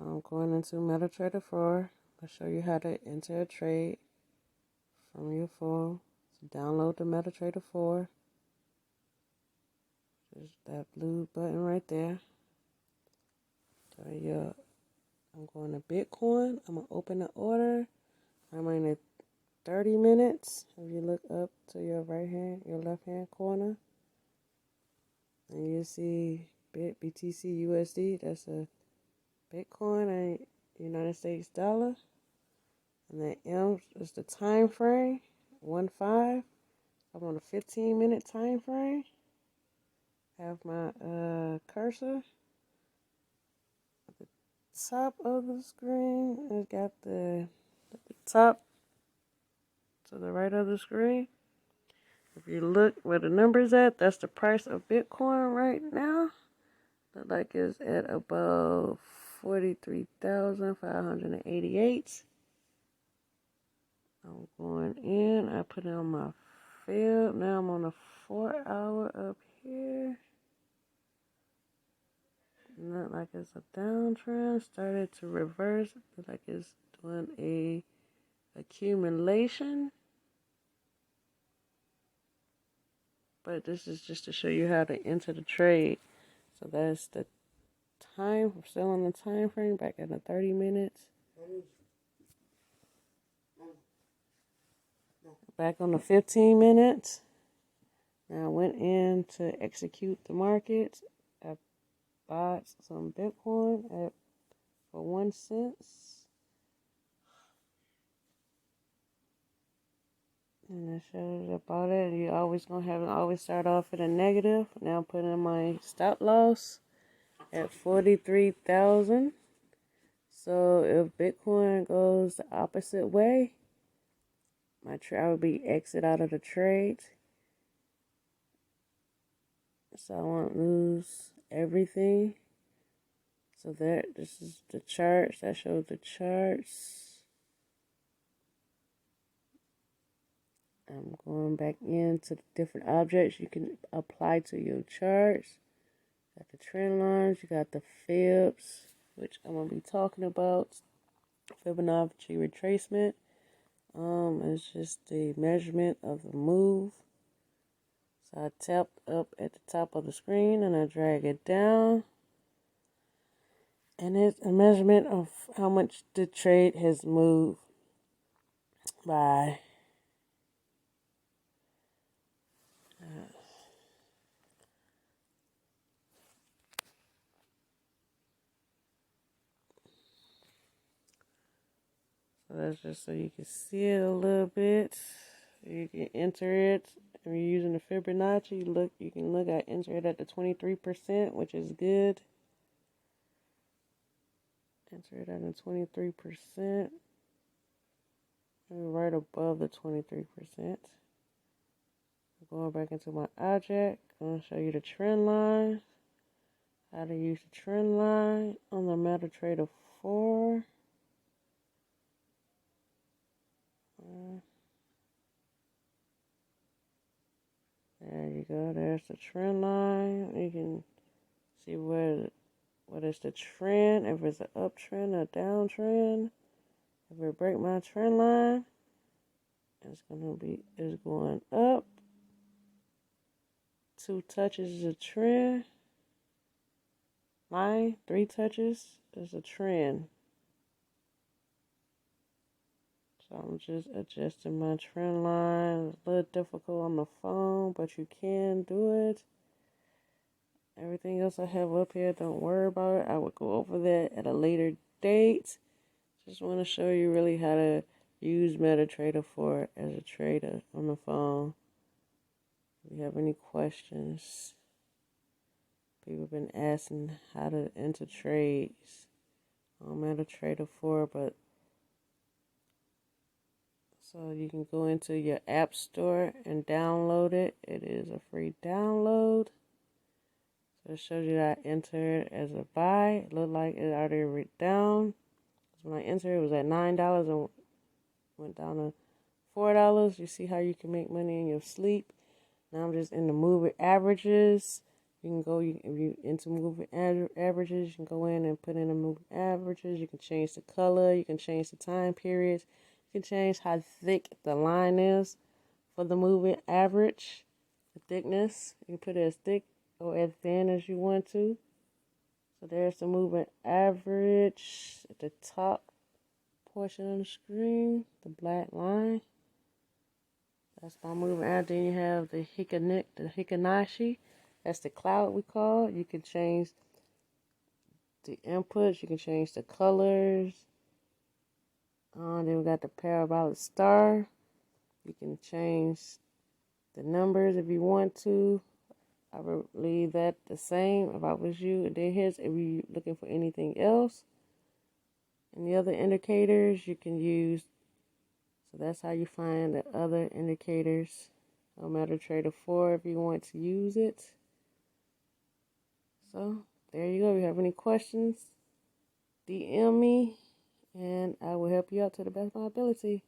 I'm going into MetaTrader 4. I'll show you how to enter a trade from your phone. So download the MetaTrader 4. Just that blue button right there. So I'm going to Bitcoin. I'm going to open the order. I'm in at 30 minutes. If you look up to your left hand corner, and you see BTC USD. That's a Bitcoin and United States dollar. And the M is the time frame, 1/5. I'm on a 15-minute time frame. Have my cursor at the top of the screen. It's got the top to the right of the screen. If you look where the number's at, that's the price of Bitcoin right now. Look like it's at about 43,588. I'm going in. I put it on my field. Now I'm on a 4-hour up here. Not like it's a downtrend. Started to reverse. Look like it's doing a accumulation. But this is just to show you how to enter the trade. So that's the time. We're still on the time frame. Back at the 30 minutes. Back on the 15 minutes. Now I went in to execute the market. I bought some Bitcoin for 1 cent. And I showed you about it. You always always start off at a negative. Now I'm putting my stop loss at 43,000. So if Bitcoin goes the opposite way, I would be exit out of the trade. So I won't lose everything. So this is the charts. That shows the charts. I'm going back into the different objects you can apply to your charts. Got the trend lines. You got the fibs, which I'm going to be talking about. Fibonacci Retracement. It's just the measurement of the move. So I tapped up at the top of the screen and I drag it down. And it's a measurement of how much the trade has moved by. So that's just so you can see it a little bit. You can enter it. If you're using the Fibonacci, you can look at enter it at the 23%, which is good. Enter it at the 23%. Right above the 23%. Going back into my object. I'm going to show you the trend line. How to use the trend line on the MetaTrader 4. There you go. There's the trend line. You can see what is the trend. If it's an uptrend or downtrend. If it break my trend line, it's going up. 2 touches is a trend line. 3 touches is a trend. So I'm just adjusting my trend line. It's a little difficult on the phone, but you can do it. Everything else I have up here, don't worry about it. I will go over that at a later date. Just want to show you really how to use MetaTrader 4 as a trader on the phone. If you have any questions, people have been asking how to enter trades on MetaTrader 4, but so you can go into your app store and download it. It is a free download. So it shows you that I entered as a buy. It looked like it already went down. When I entered, it was at $9 and went down to $4. You see how you can make money in your sleep. Now I'm just in the moving averages. You can go, if you into moving averages, you can go in and put in the moving averages. You can change the color. You can change the time periods. You can change how thick the line is for the moving average, the thickness. You can put it as thick or as thin as you want to. So there's the moving average at the top portion of the screen, the black line. That's my moving average. Then you have the Fibonacci. That's the cloud we call it. You can change the inputs. You can change the colors. Then we got the parabolic star. You can change the numbers if you want to. I would leave that the same if I was you. And then here's if you're looking for anything else. And the other indicators you can use. So that's how you find the other indicators on MetaTrader 4 if you want to use it. So there you go. If you have any questions, DM me and I will help you out to the best of my ability.